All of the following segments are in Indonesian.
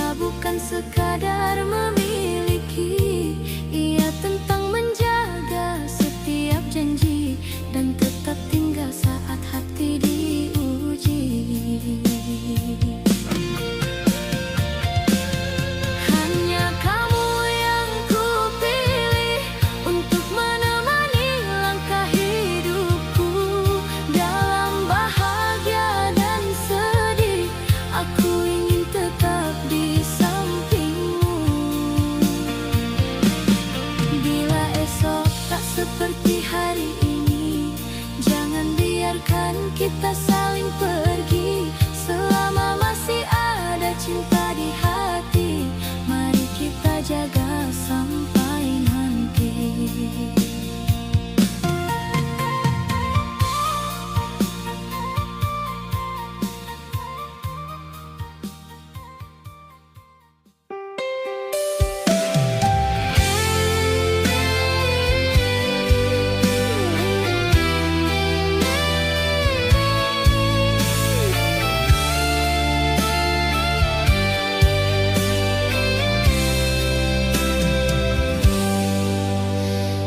Cinta bukan sekadar memiliki, ia tentang menjaga setiap janji dan tetap tinggal saat hati diuji. Hanya kamu yang kupilih untuk menemani langkah hidupku. Dalam bahagia dan sedih, aku ingin tetap di sampingmu. Bila esok tak seperti hari ini, jangan biarkan kita saling pergi. Selama masih ada cinta di hati, mari kita jaga sampai nanti.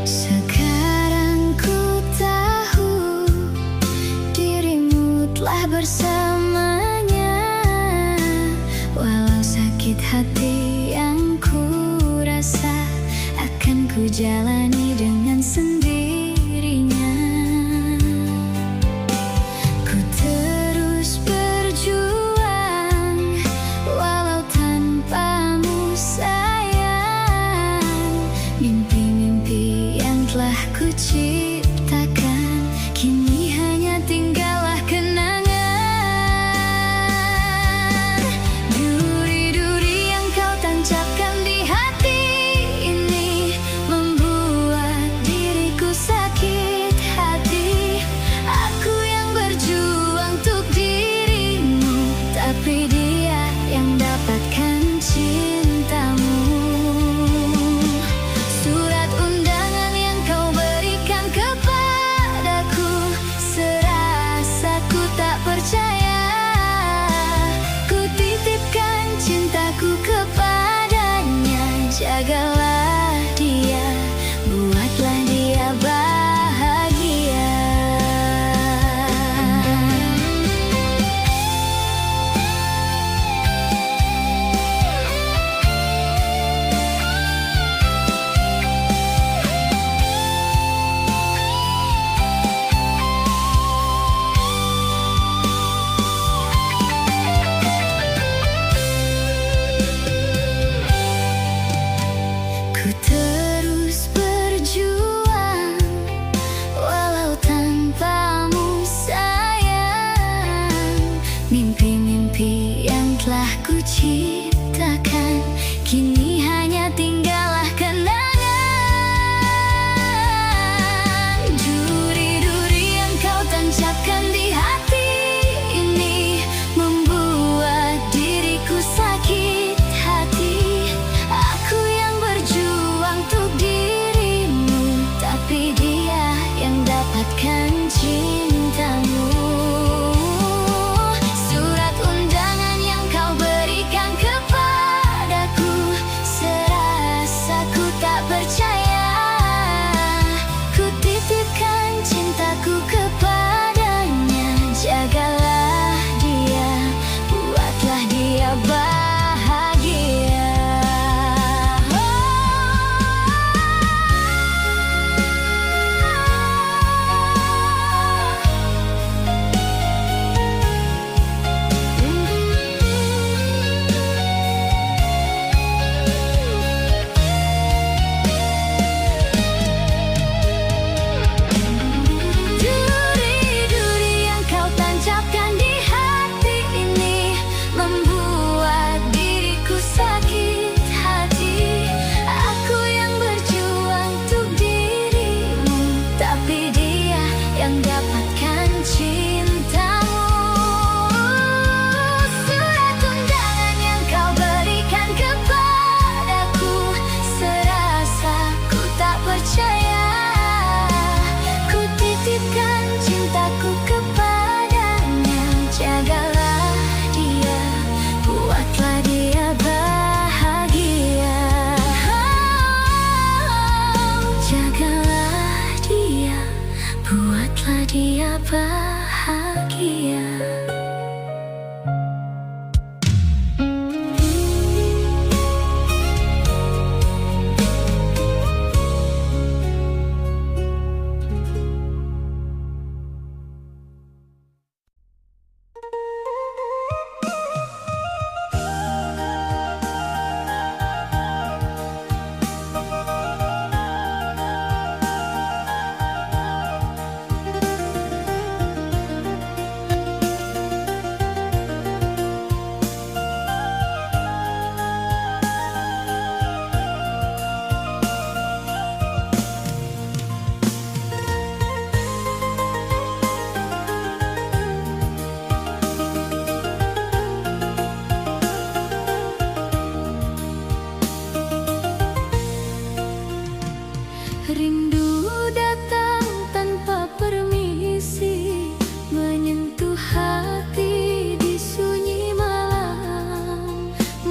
Sekarang ku tahu dirimu telah bersamanya. Walau sakit hati yang ku rasa, akan ku jalani dengan sendirinya. Ku terus berjuang walau tanpamu sayang. Mimpi-mimpi yang telah ku ciptakan kini hanya tinggallah kenangan. Duri-duri yang kau tancapkan di hati ini membuat diriku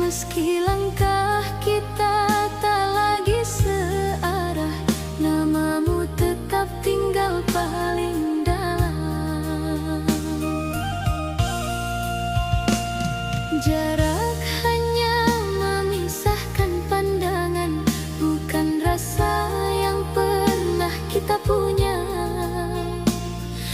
Meski langkah kita tak lagi searah, namamu tetap tinggal paling dalam. Jarak hanya memisahkan pandangan, bukan rasa yang pernah kita punya.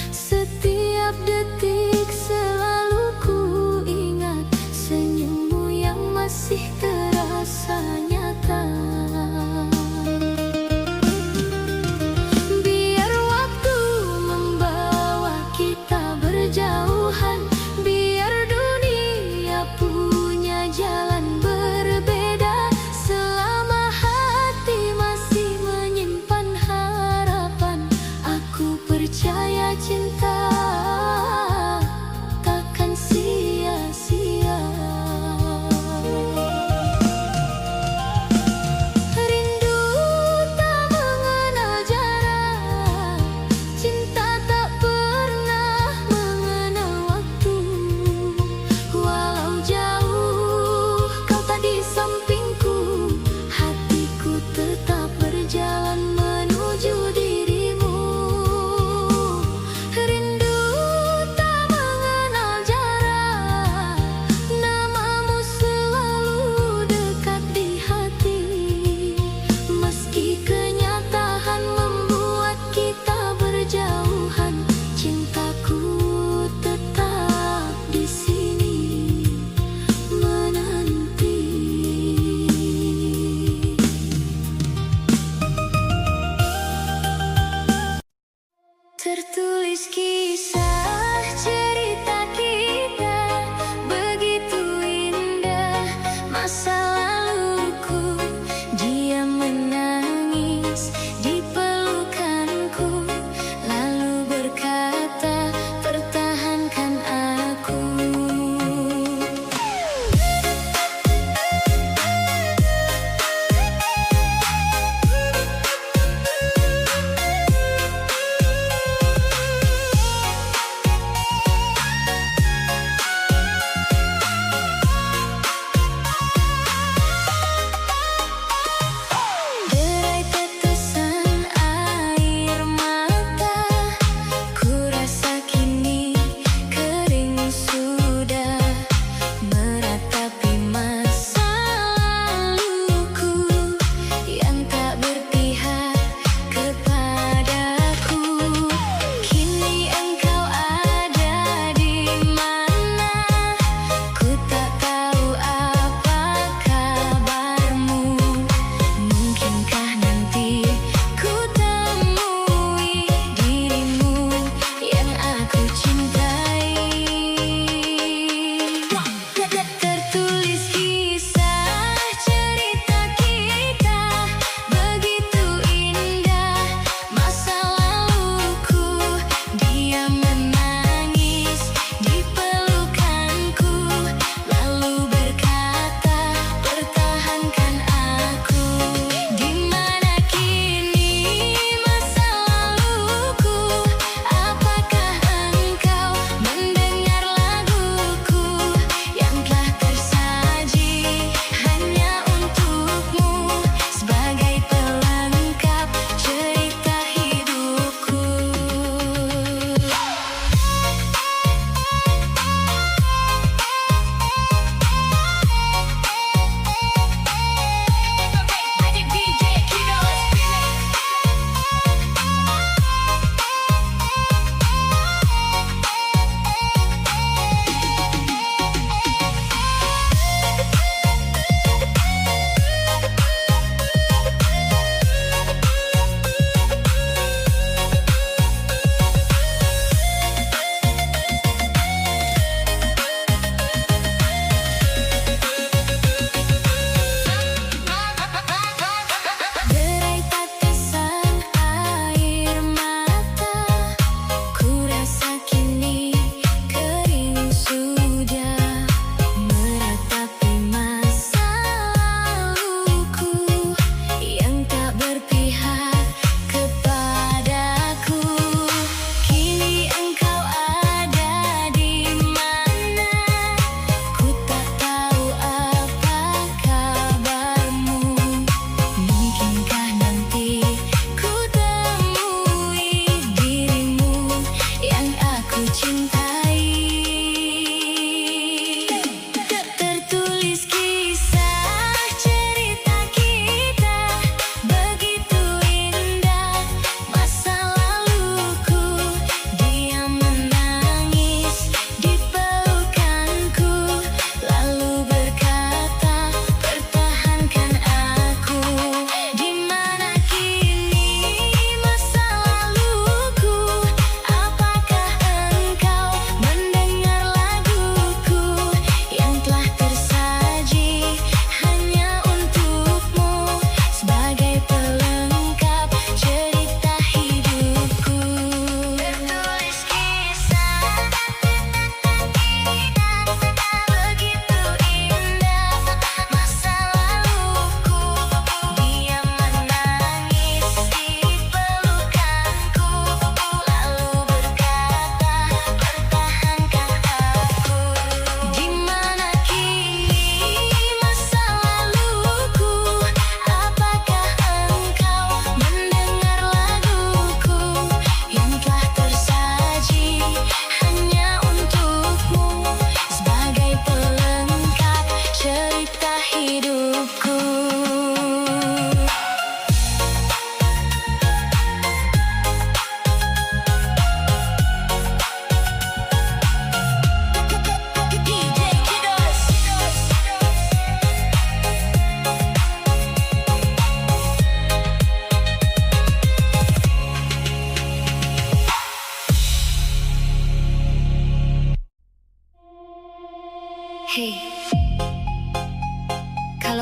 Setiap detik selalu ku ingat senyummu yang masih terasa nyata. Biar waktu membawa kita berjauhan, biar dunia punya jalan berbeda, selama hati masih menyimpan harapan, aku percaya cinta takkan sia-sia. Rindu tak mengenal jarak, cinta tak pernah mengenal waktu. Walau jauh kau tak di sampingku, hatiku tetap berjalan menuju dirimu. Rindu tak mengenal jarak, namamu selalu dekat di hati. Meski kenyataan membuat kita berjauhan, cintaku tetap di sini menanti. Tertulis kisah cerita kita, begitu indah masa laluku. Dia menangis di pelukanku, lalu berkata, pertahankan aku.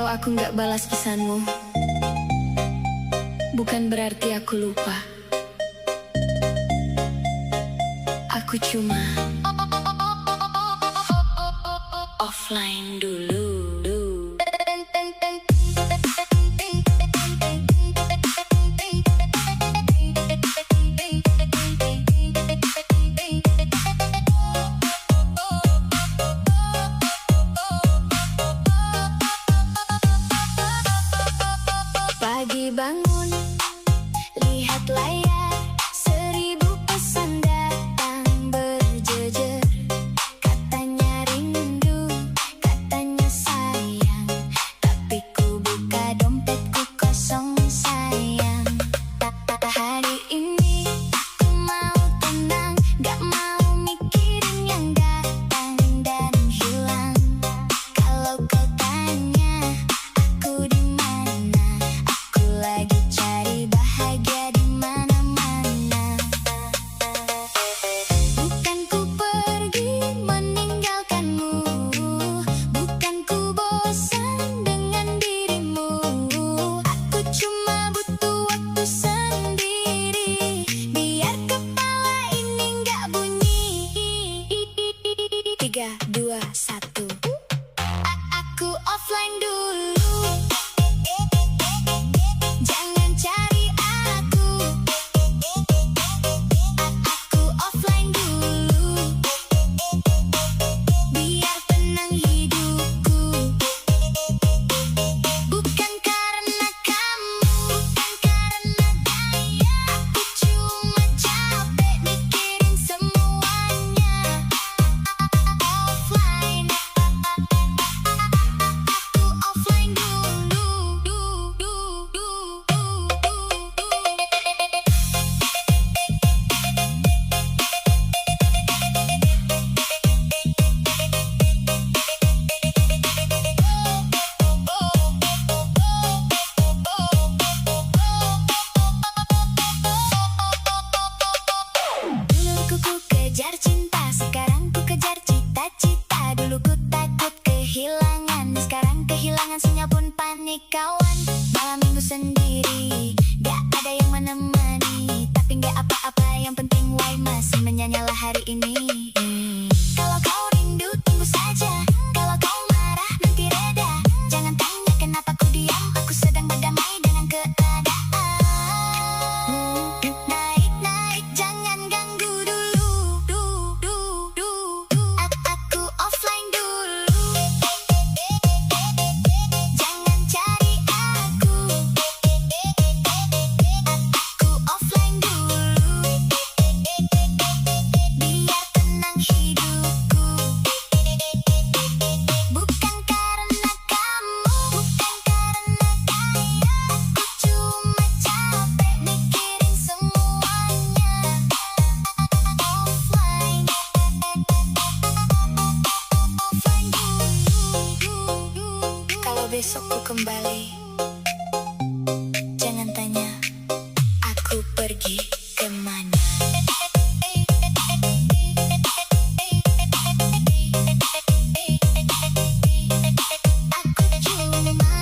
Kalau aku nggak balas pesanmu, bukan berarti aku lupa. Aku cuma offline dulu. Pagi bangun, lihat layar, 1000 pesan datang berjejer. Katanya rindu, katanya sayang, tapi ku buka dompetku kosong sayang. Hari ini aku mau tenang, gak mau mikirin yang datang dan hilang. Kalau kau tanya aku di mana, aku lagi cari bahagia di mana-mana. Bukan ku pergi meninggalkanmu, bukan ku bosan dengan dirimu. Aku cuma butuh waktu sendiri, biar kepala ini nggak bunyi. 3, 2, 1. Aku offline dulu. Jangan cari aku. Aku offline dulu, biar tenang hidupku. Bukan karena kamu, bukan karena gaya. Aku cuma capek mikirin semuanya. Offline. Aku offline dulu. Dulu ku kejar cinta, sekarang ku kejar cita-cita. Dulu ku takut kehilangan, sekarang kehilangan sinyal pun panik kawan. Malam minggu sendiri, gak ada yang menemani. Tapi gak apa-apa, yang penting why masih menyala hari ini. Kalau kau rindu tunggu saja, kalau kau marah nanti reda. Jangan tanya kenapa ku diam, aku sedang berdamai dengan keadaan. Naik-naik jangan ganggu dulu. Aku offline dulu. Jangan cari aku. Aku offline dulu, biar tenang hidupku. Bukan karena kamu, bukan karena gaya. Aku cuma capek mikirin semuanya. Offline. Offline dulu. Kalau besok ku kembali, jangan tanya aku pergi kemana. Aku cuma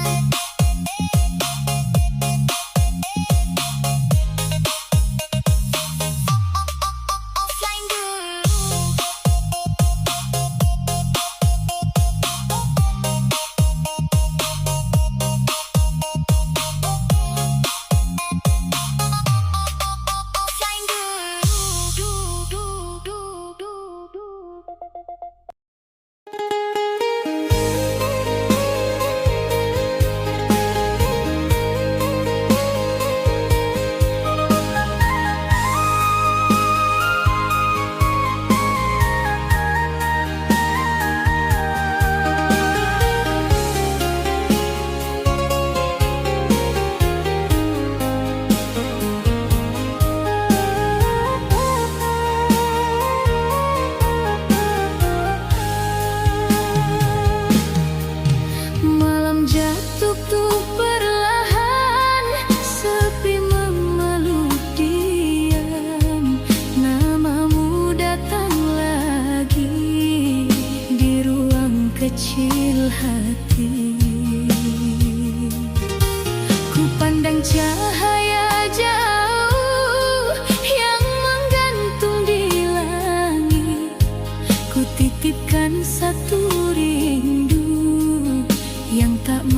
offline dulu.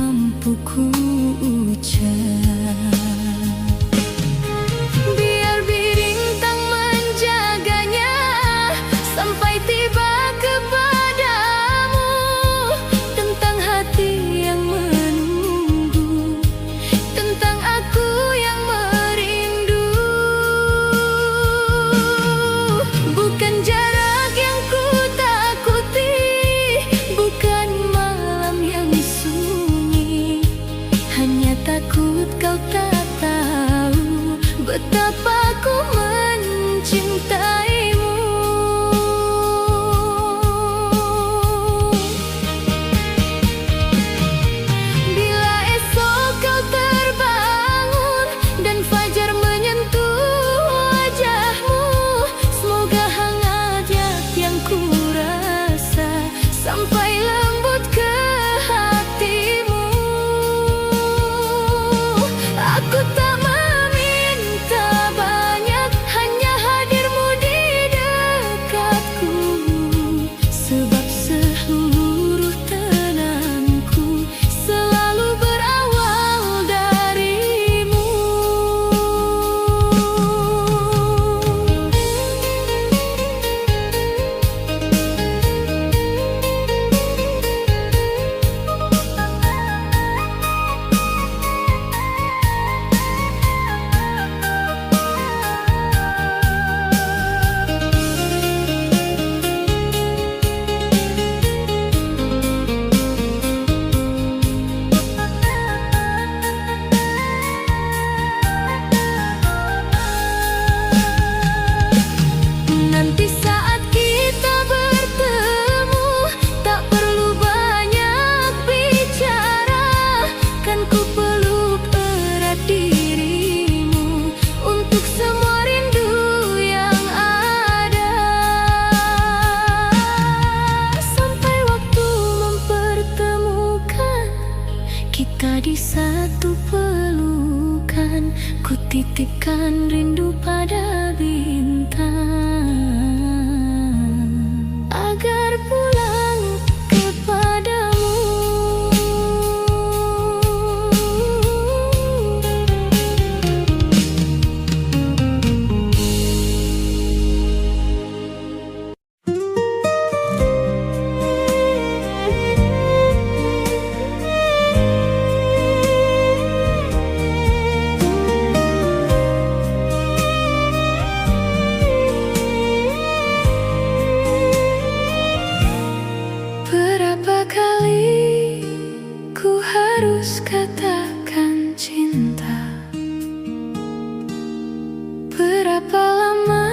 mampu ku ucap. Biar bintang menjaganya sampai tiba kepadamu, tentang hati yang menunggu, tentang aku yang merindu. Bukan jarak yang ku takuti, bukan malam yang sunyi, hanya takut kau tak tahu betapa ku mencintaimu. Bila esok kau terbangun dan fajar menyentuh wajahmu, semoga hangatnya yang ku rasa sampai lembut ke hatimu. Aku tak meminta banyak, hanya hadirmu di dekatku, sebab seluruh tenangku selalu berawal darimu. Nanti saat kita bertemu, tak perlu banyak bicara, kan ku peluk erat dirimu untuk semua rindu yang ada. Sampai waktu mempertemukan kita di satu pelukan, ku titipkan rindu pada bintang agar pulang kepadamu. Berapa kali ku harus katakan cinta? Berapa lama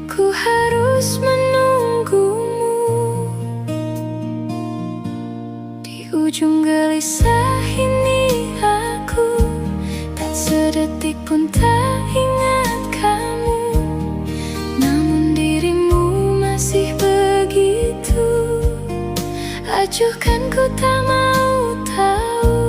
ku harus menunggumu? Di ujung gelisah ini aku tak sedetik pun tak ingat kamu, namun dirimu masih begitu acuhkan, ku tak mau tahu.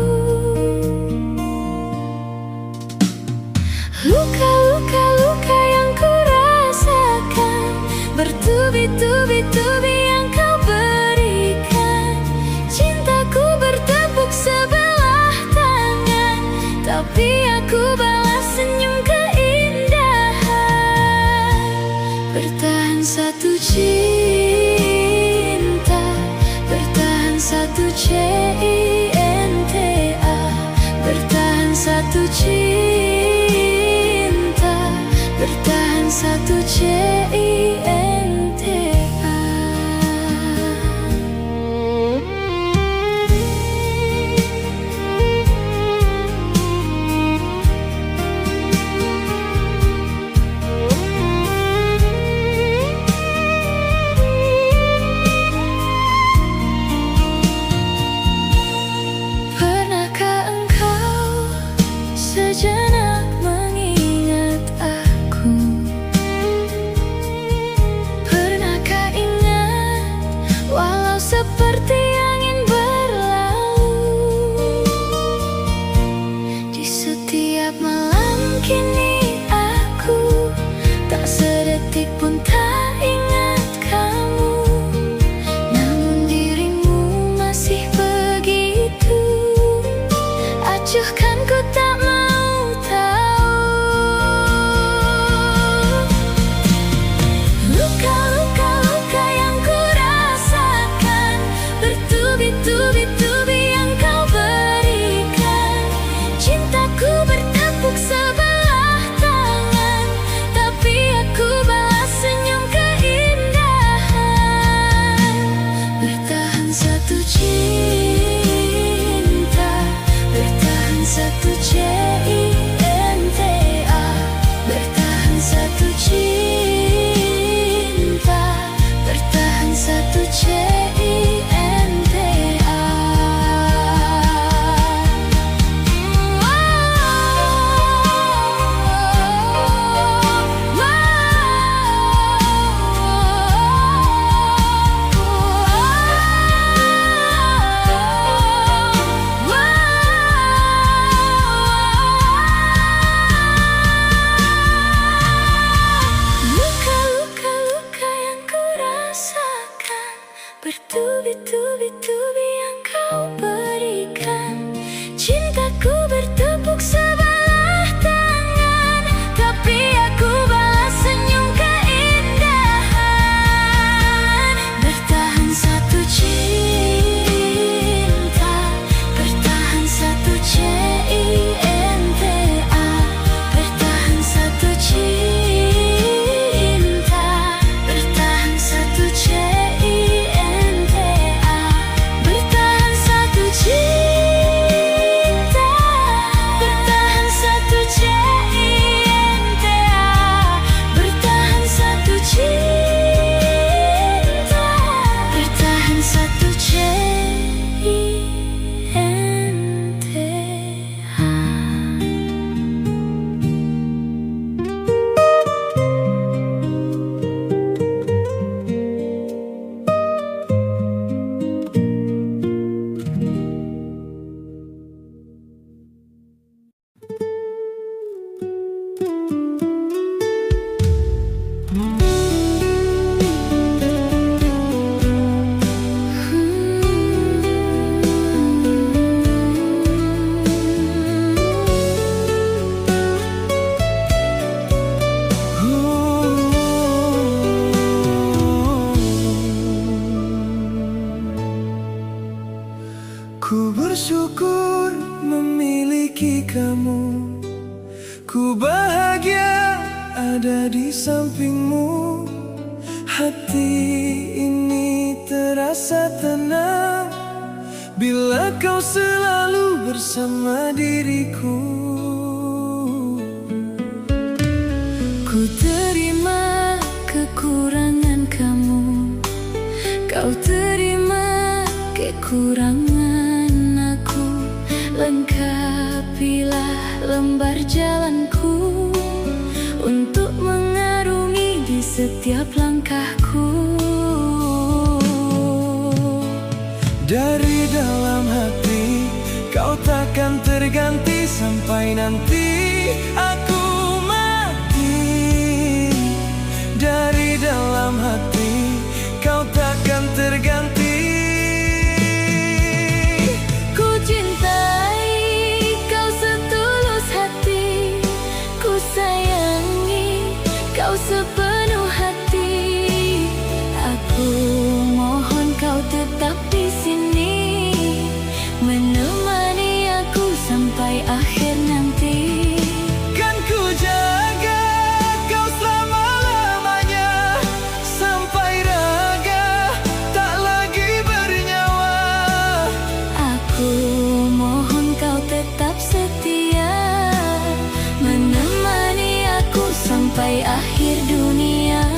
Luka-luka yang ku rasakan, bertubi-tubi yang kau berikan. Cintaku bertepuk sebelah tangan, tapi aku balas senyum keindahan. Bertahan satu cinta, bertahan satu cinta, bertahan satu cinta, bertahan satu cinta. bersyukur memiliki kamu. Ku bahagia ada di sampingmu. Hati ini terasa tenang bila kau selalu bersama diriku. Ku terima kekurangan kamu, kau terima kekurangan aku. Lengkapilah lembar jalanku untuk mengarungi di setiap langkahku. Dari dalam hati kau takkan terganti sampai nanti aku mati. Dari dalam hati kau takkan terganti. Ku cintai kau setulus hati, ku sayangi kau sepenuh hati. Aku mohon kau tetap di sini, menemani aku sampai akhir nanti. Kan ku jaga kau selama-lamanya, sampai raga tak lagi bernyawa. Aku mohon kau tetap setia, menemani aku sampai akhir dunia.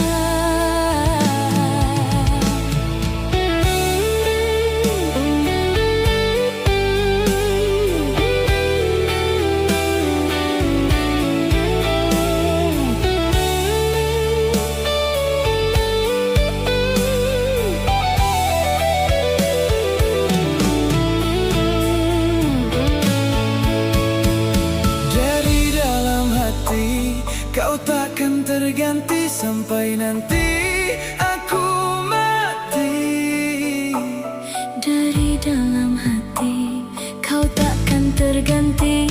Kau takkan terganti sampai nanti aku mati. Dari dalam hati kau takkan terganti.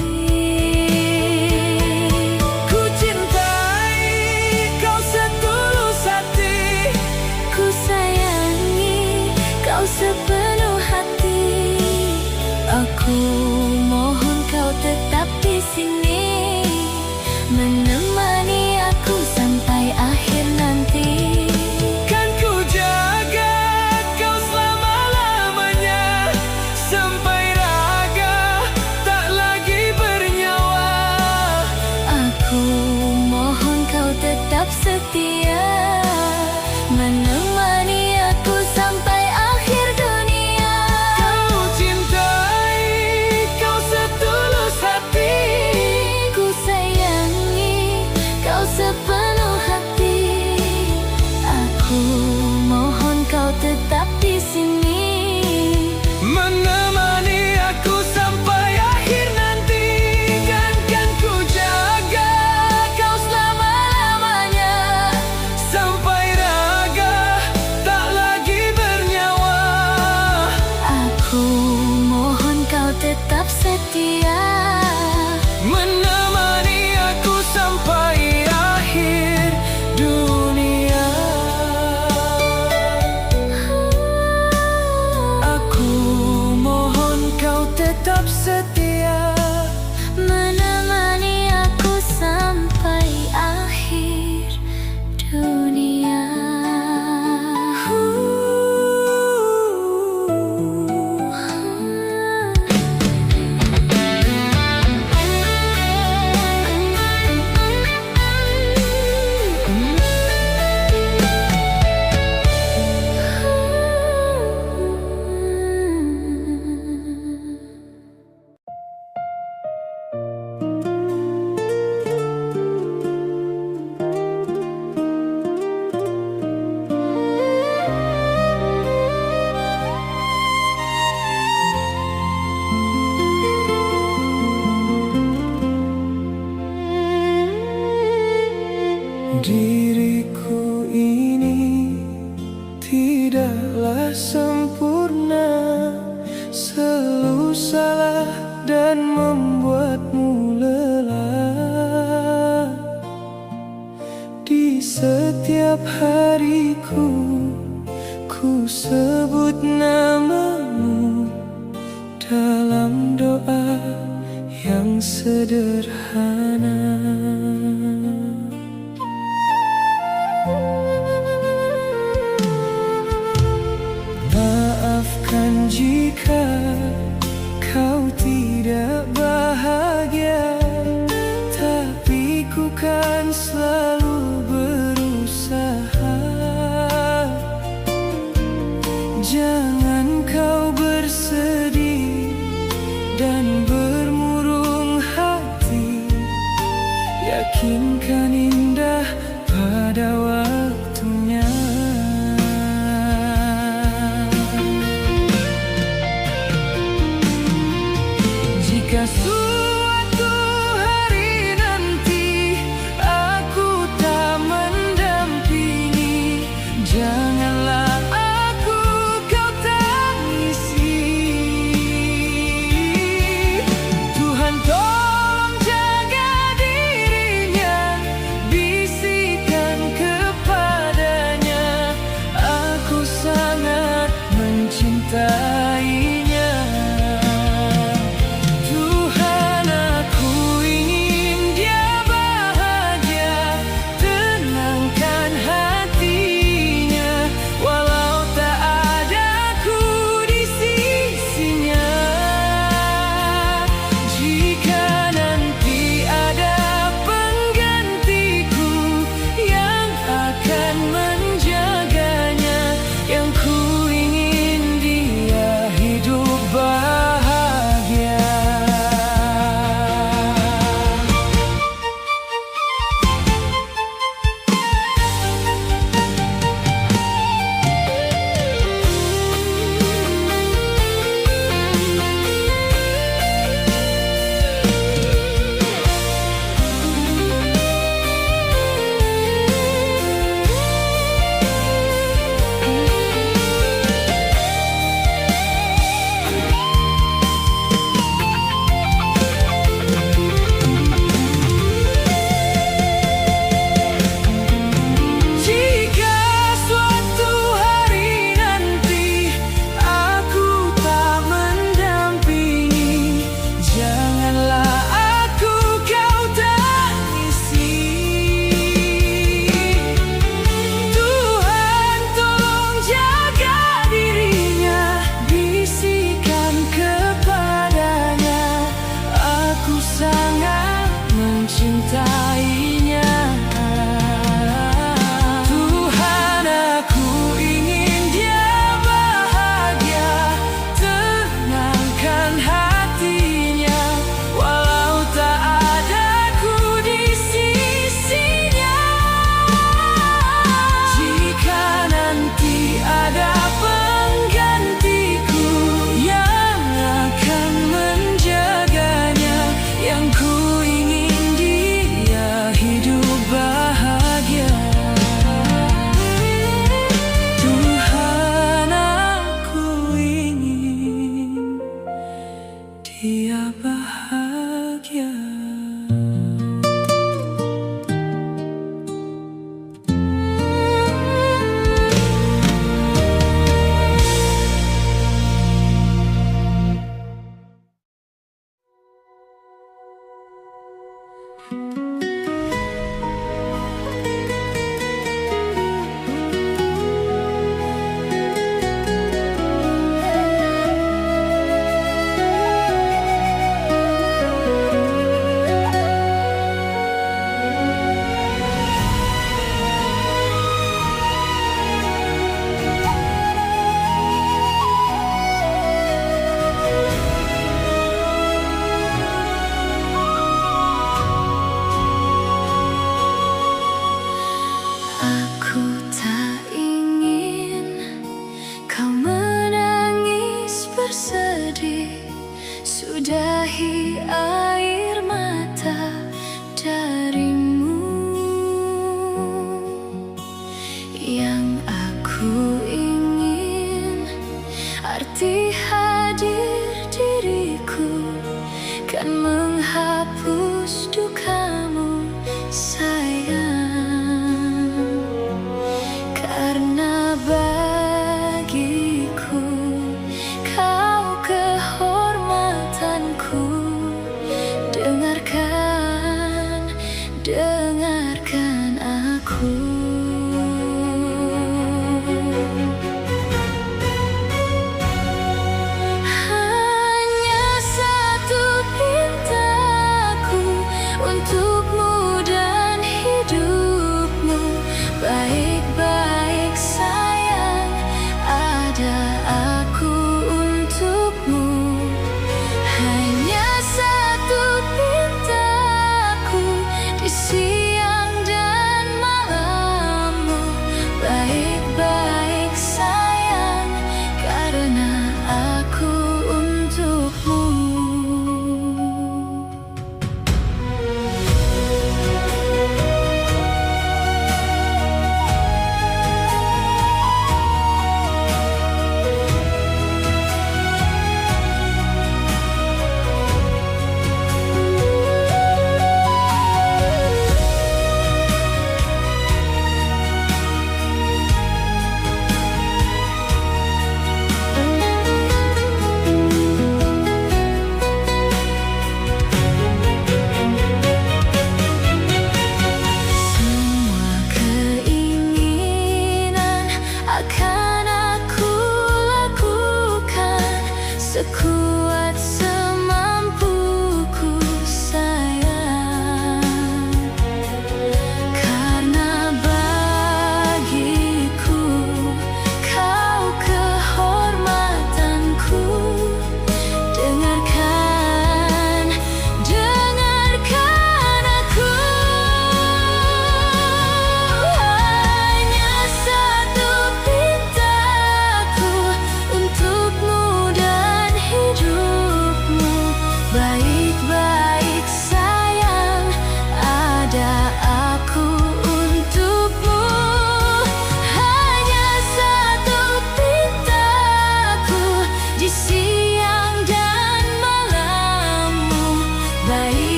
Ku cintai kau setulus hati, ku sayangi kau sepenuh hati. Aku mohon kau tetap di sini, menemani aku sampai akhir nanti. Kan ku jaga kau selama-lamanya, sampai raga tak lagi bernyawa. Aku mohon kau tetap setia, menemani aku sampai akhir dunia. Kau cintai kau setulus hati, Ku sayangi kau sepenuh hati. Aku mohon kau tetap di sini, menemani aku sampai akhir nanti. Kan ku jaga kau selama-lamanya, sampai raga tak lagi bernyawa. aku mohon kau tetap setia, Menemani aku sampai akhir dunia. Aku mohon kau tetap setia, menemani aku sampai akhir dunia. diriku ini tidaklah sempurna, selalu salah dan membuatmu lelah. Di setiap hariku ku sebut namamu dalam doa yang sederhana. Maafkan jika kau tidak bahagia, tapi ku kan selalu berusaha. Jangan kau bersedih dan bermurung hati, yakinkan indah pada waktunya. Jika suatu hari nanti aku tak mendampingi, janganlah aku kau tangisi. Tuhan tolong jaga dirinya, bisikan kepadanya, aku sangat mencintainya. Dia bahagia. Sudahi air mata darimu. Yang aku ingin arti hadir diriku kan menghapus dukamu sayang, karena bagiku kau kehormatan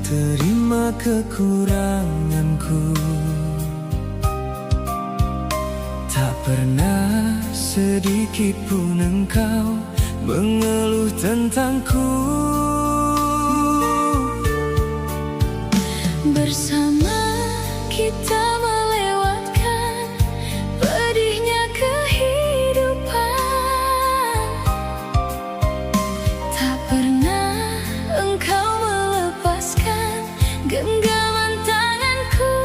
terima kekuranganku. Tak pernah sedikit pun engkau mengeluh tentangku. Bersama kita melewatkan pedihnya kehidupan. Tak pernah engkau melepaskan genggaman tanganku.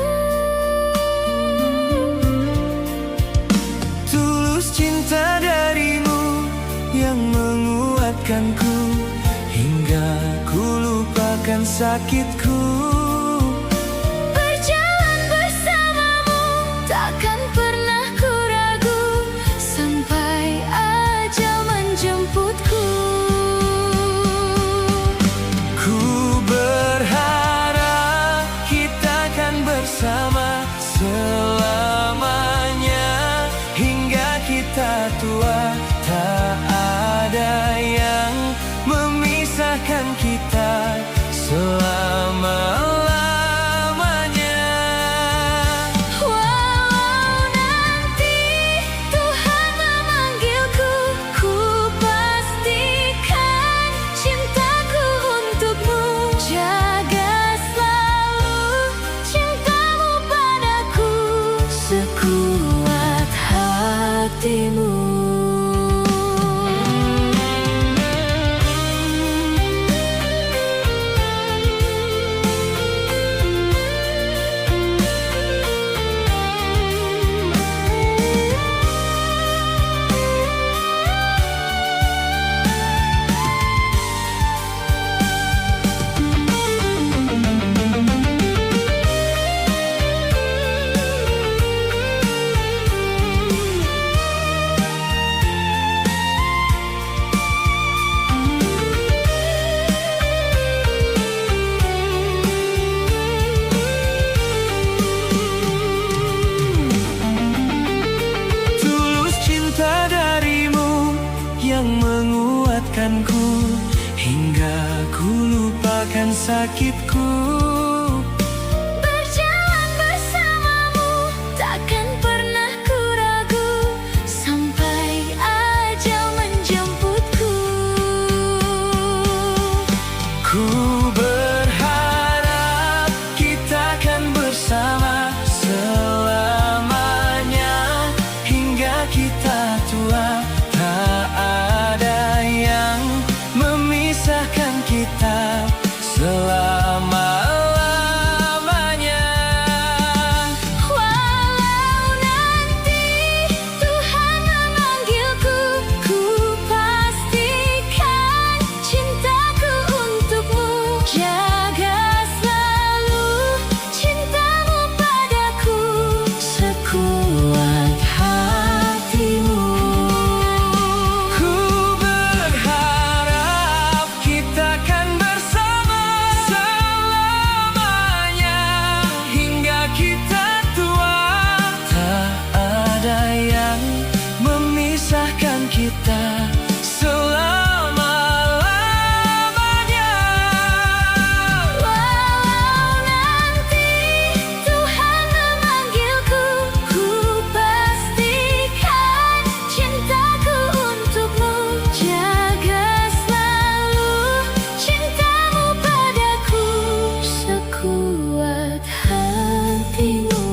Tulus cinta darimu yang menguatkanku, hingga ku lupakan sakitku. Berjalan bersamamu takkan pernah ku ragu, sampai ajal menjemputku. Ku berharap kita akan bersama selamanya, hingga kita tua. Tak ada yang memisahkan kita selama-lamanya. Walau nanti Tuhan memanggilku, ku pastikan cintaku untukmu. Jaga selalu cintamu padaku, sekuat hatimu. Menguatkanku, hingga ku lupakan sakitku. Berjalan bersamamu takkan pernah ku ragu, sampai ajal menjemputku. Ku berharap kita akan bersama selamanya, hingga kita tua. Tak ada yang memisahkan kita selama-lamanya. Walau nanti Tuhan memanggilku, ku pastikan cintaku untukmu. Jaga selalu cintamu padaku, sekuat hatimu. Kita selama-lamanya. Walau nanti Tuhan memanggilku, ku pastikan cintaku untukmu. Jaga selalu cintamu padaku, sekuat hatimu.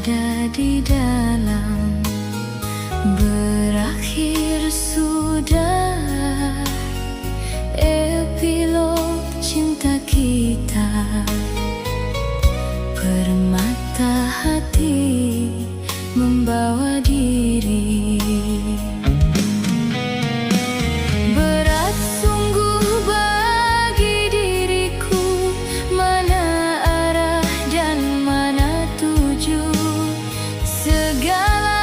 ada di dalam berakhir sudah. Epilog cinta kita, permata hati membawa diri. Berat sungguh bagi diriku, mana arah dan mana tuju. Segala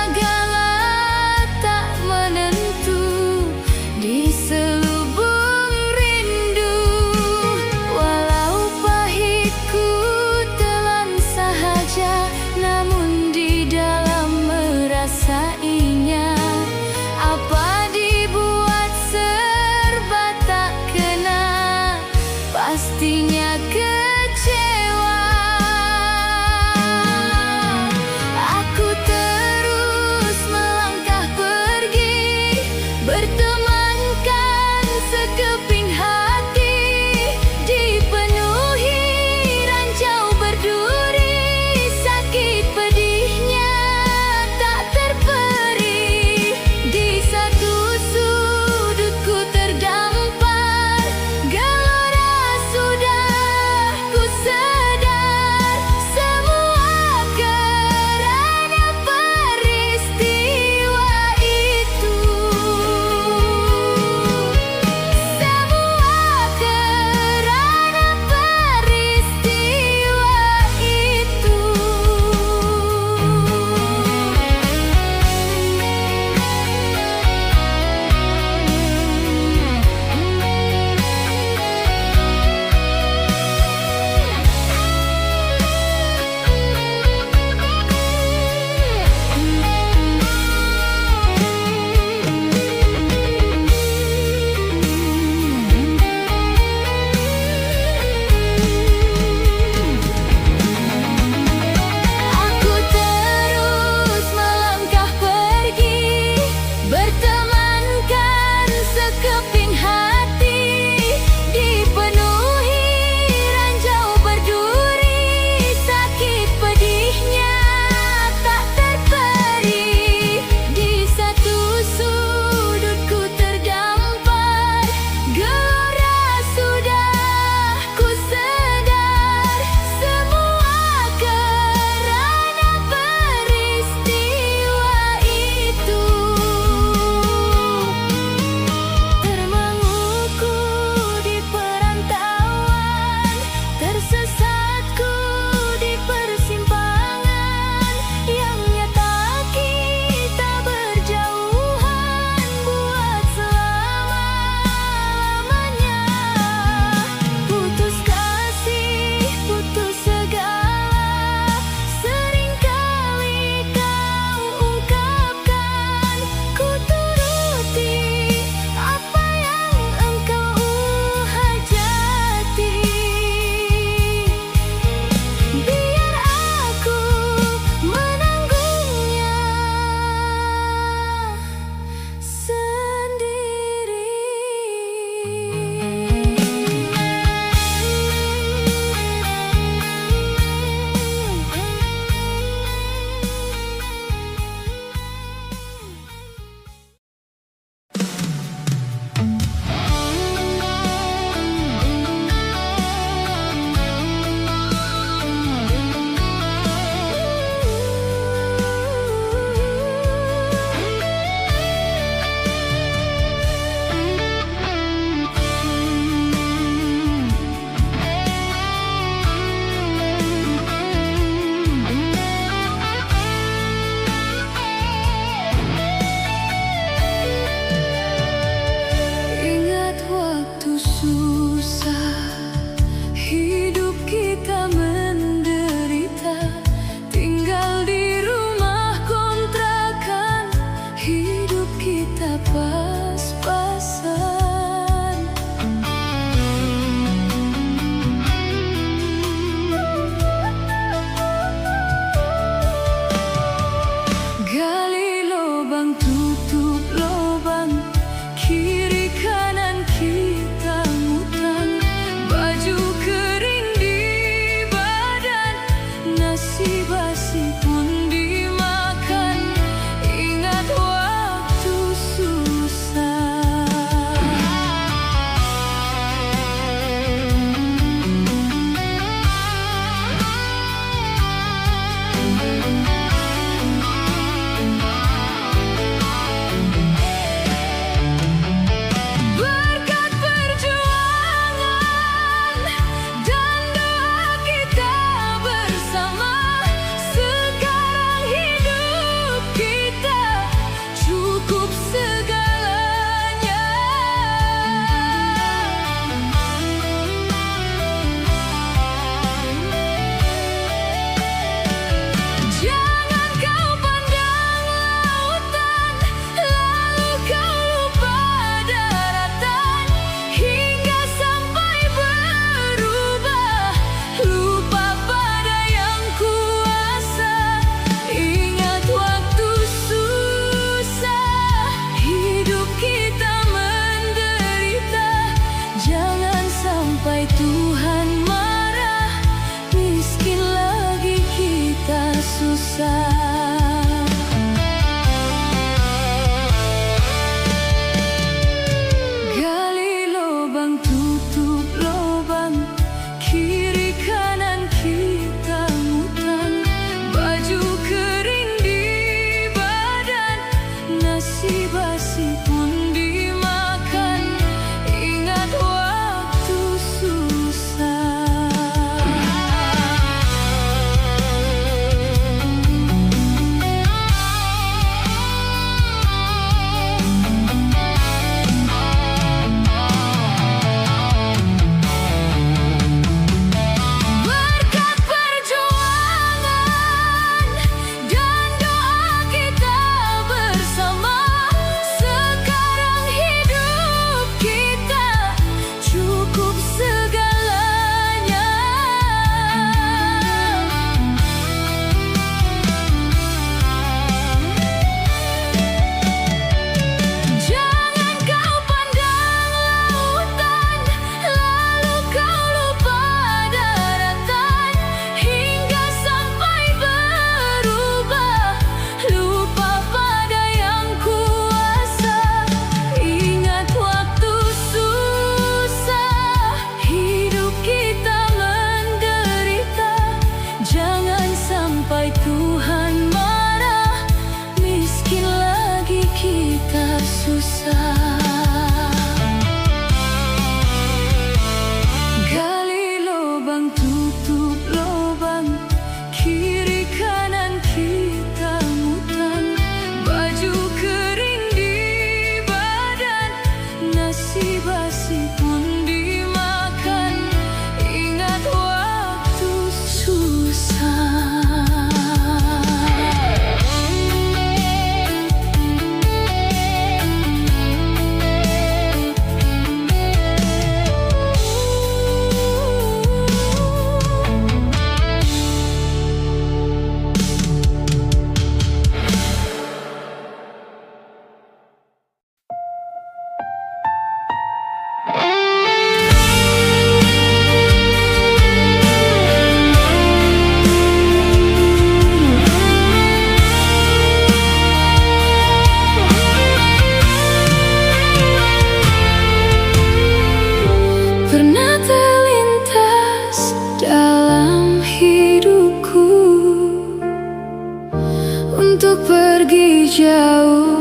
untuk pergi jauh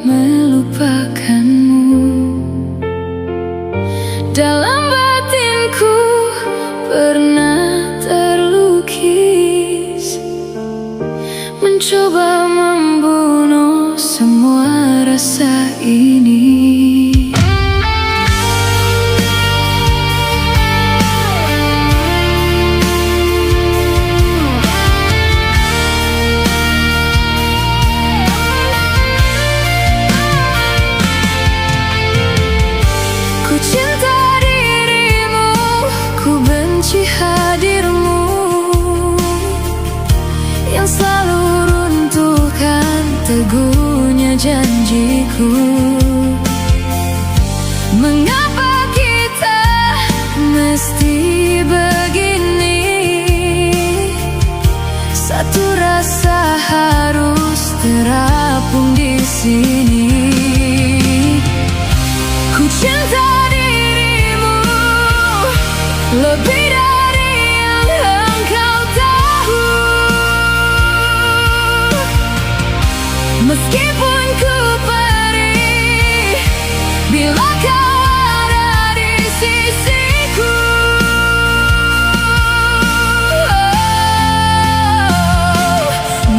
melupakanmu. Dalam batinku pernah terlukis, mencoba membunuh semua rasa ini. Ku cinta dirimu, ku benci hadirmu, yang selalu runtuhkan teguhnya janjiku. Mengapa kita mesti begini? Satu rasa harus terapung di sini. Ku cinta dirimu lebih dari yang engkau tahu. Meskipun ku perih, bila kau ada di sisiku.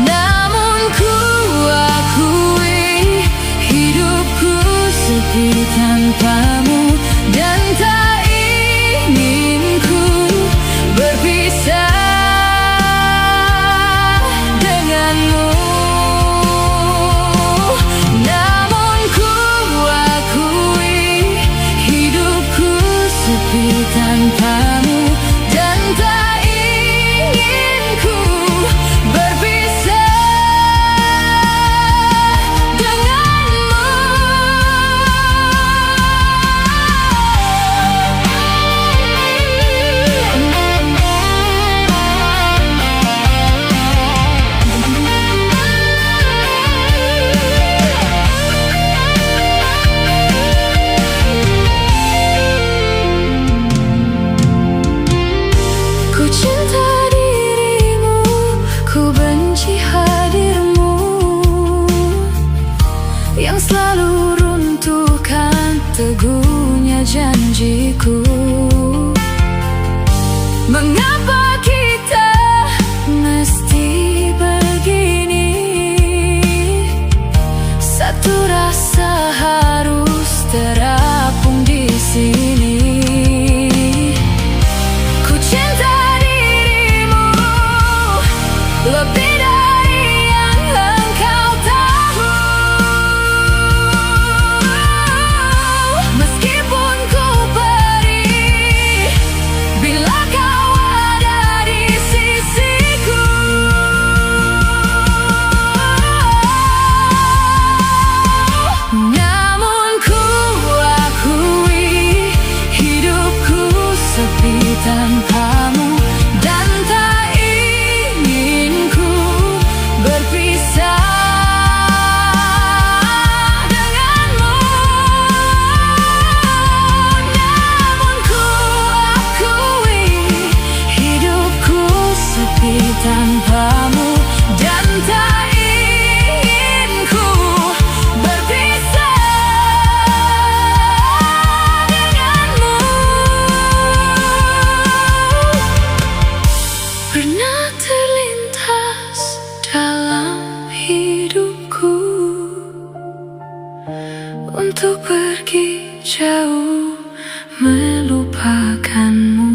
Namun ku akui hidupku sepi tanpamu, dan tak ingin ku berpisah denganmu. Namun ku akui hidupku sepi tanpamu, dan tak ingin ku berpisah denganmu. Ku cinta dirimu, ku benci hadirmu, yang selalu runtuhkan teguhnya janjiku. Mengapa kita mesti begini? Satu rasa harus terapung di sini. Ku cinta dirimu lebih dari yang engkau tahu. Meskipun ku perih, bila kau ada di sisiku. Namun ku akui hidupku sepi tanpamu, dan tak ingin ku berpisah denganmu. Namun ku akui hidupku sepi tanpamu, dan tak ingin ku berpisah denganmu. Pernah terlintas dalam hidupku untuk pergi jauh melupakanmu.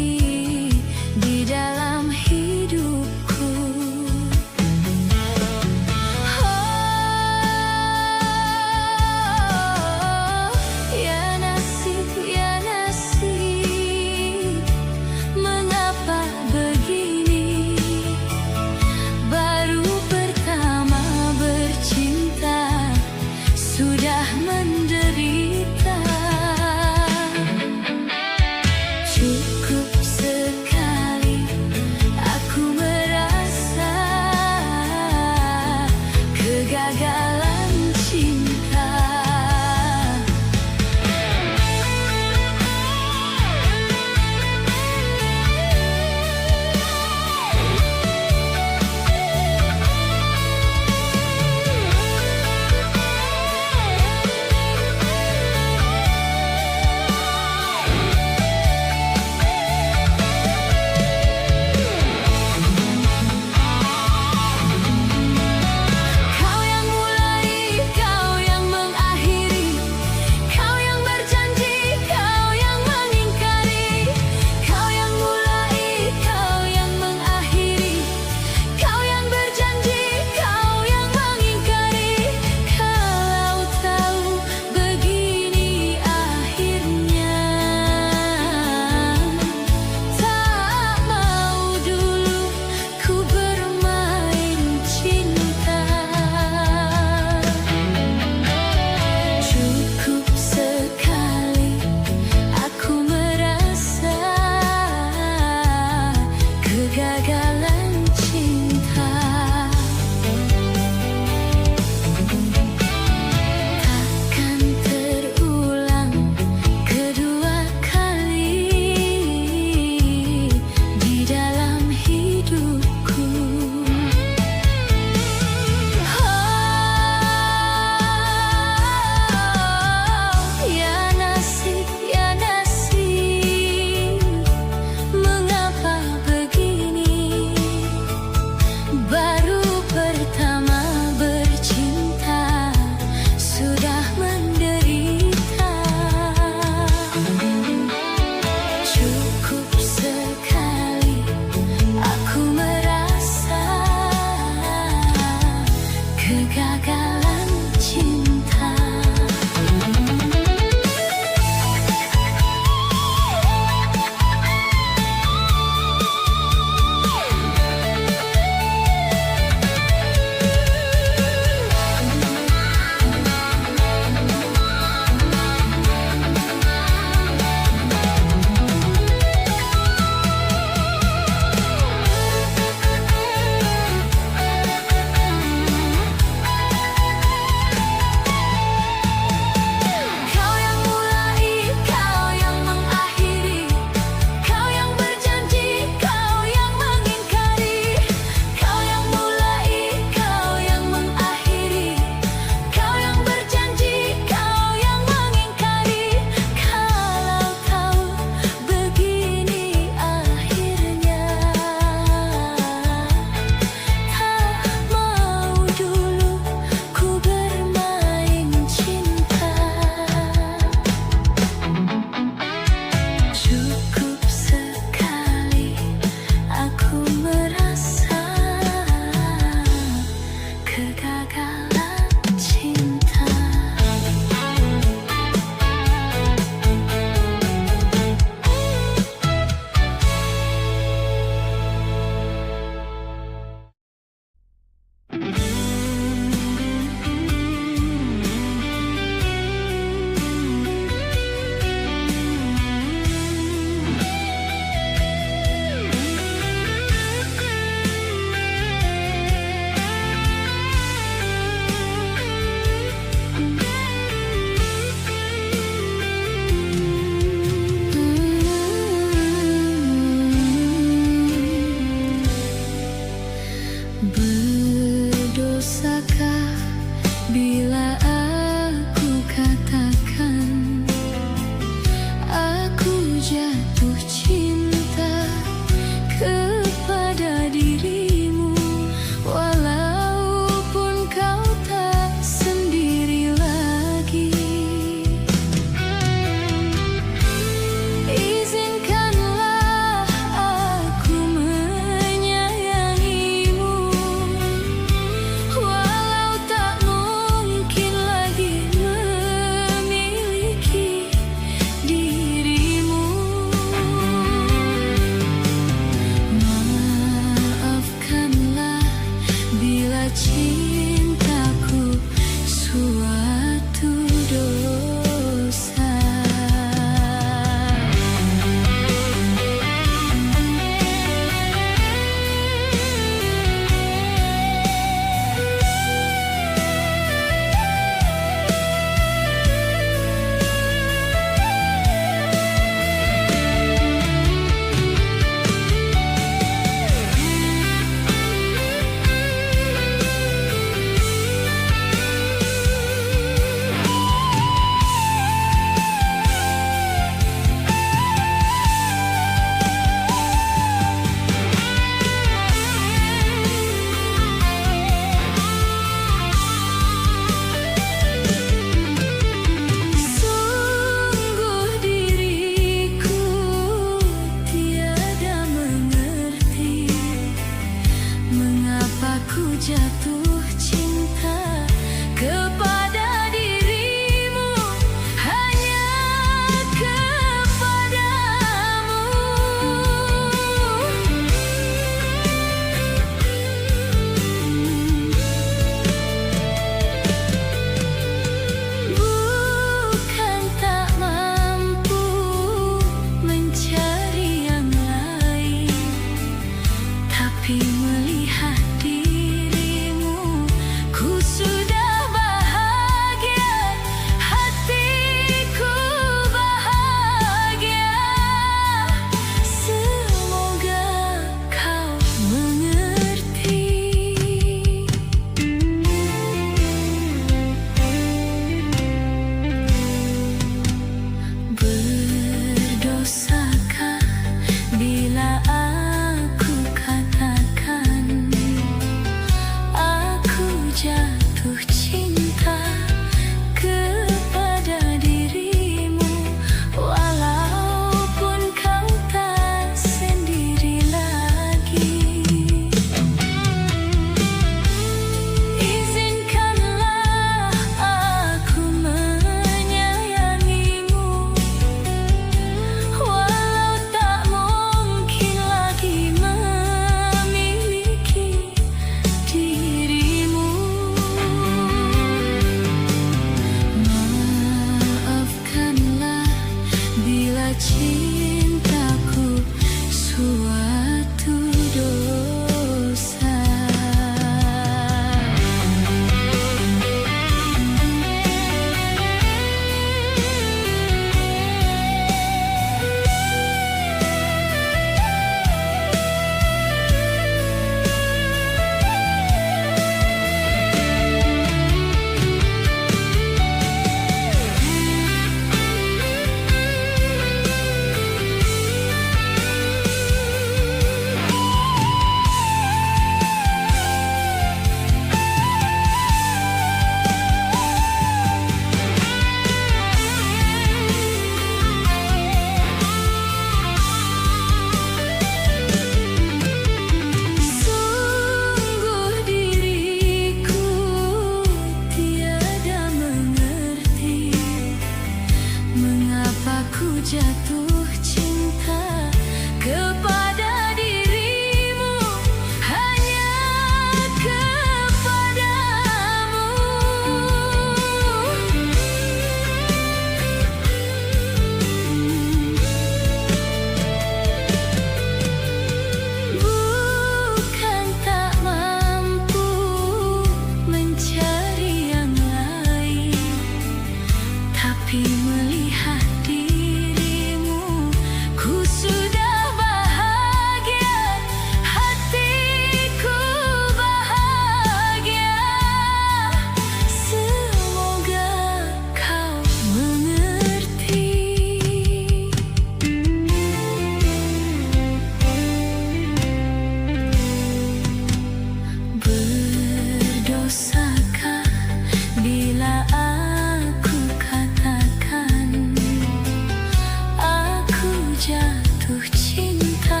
jatuh cinta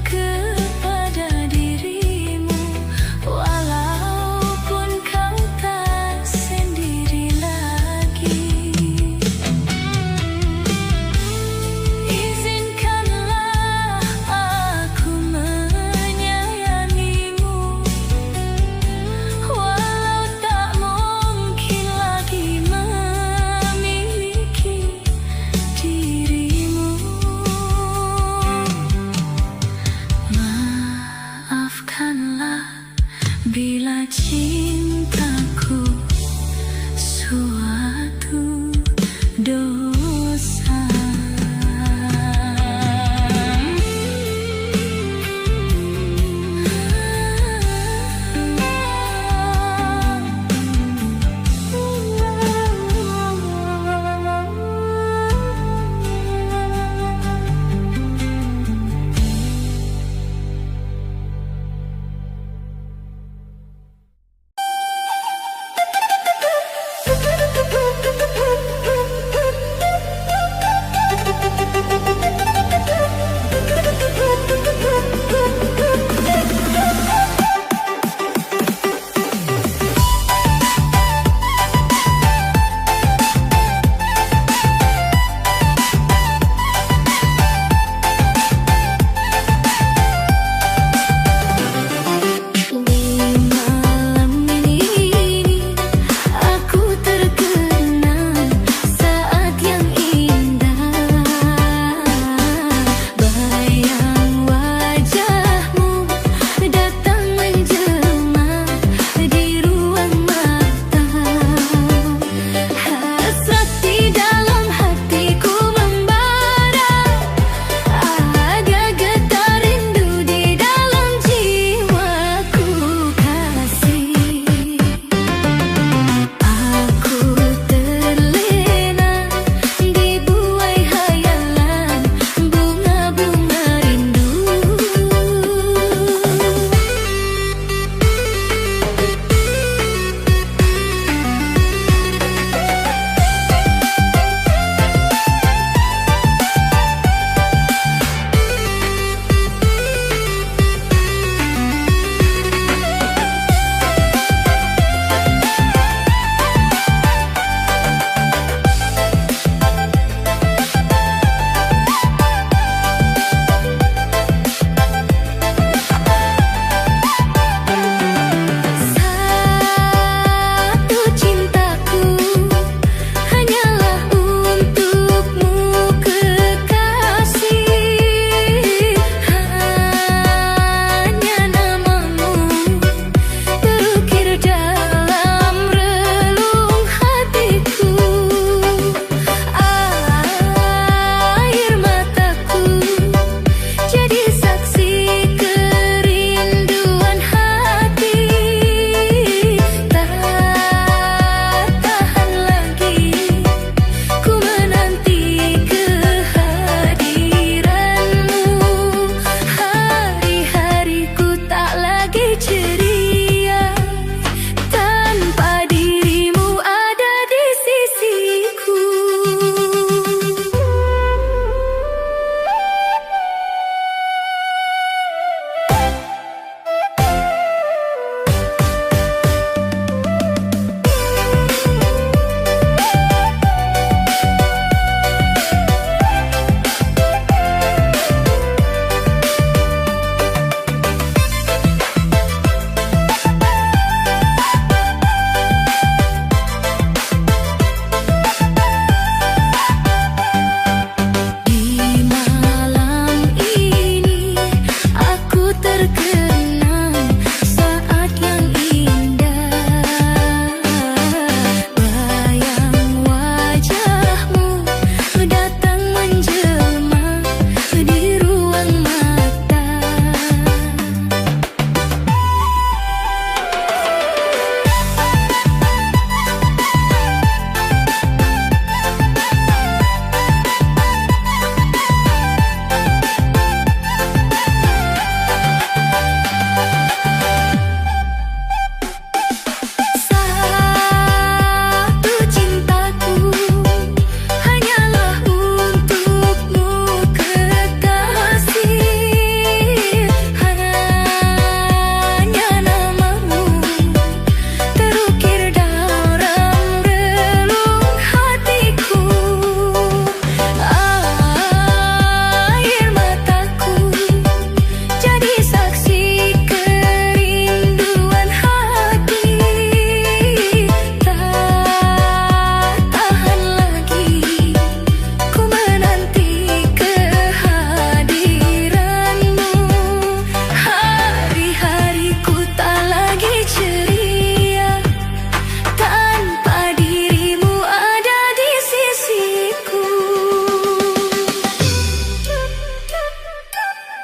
kepada dirimu, walaupun kau tak sendiri lagi. Izinkanlah aku menyayangimu, walau tak mungkin lagi memiliki dirimu.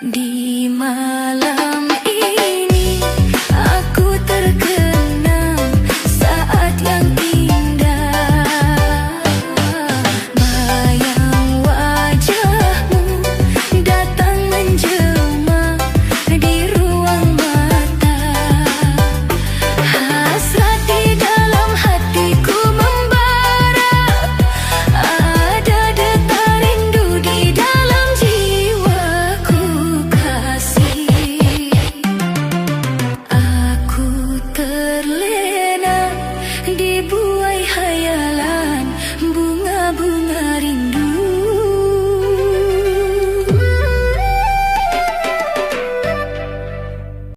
Di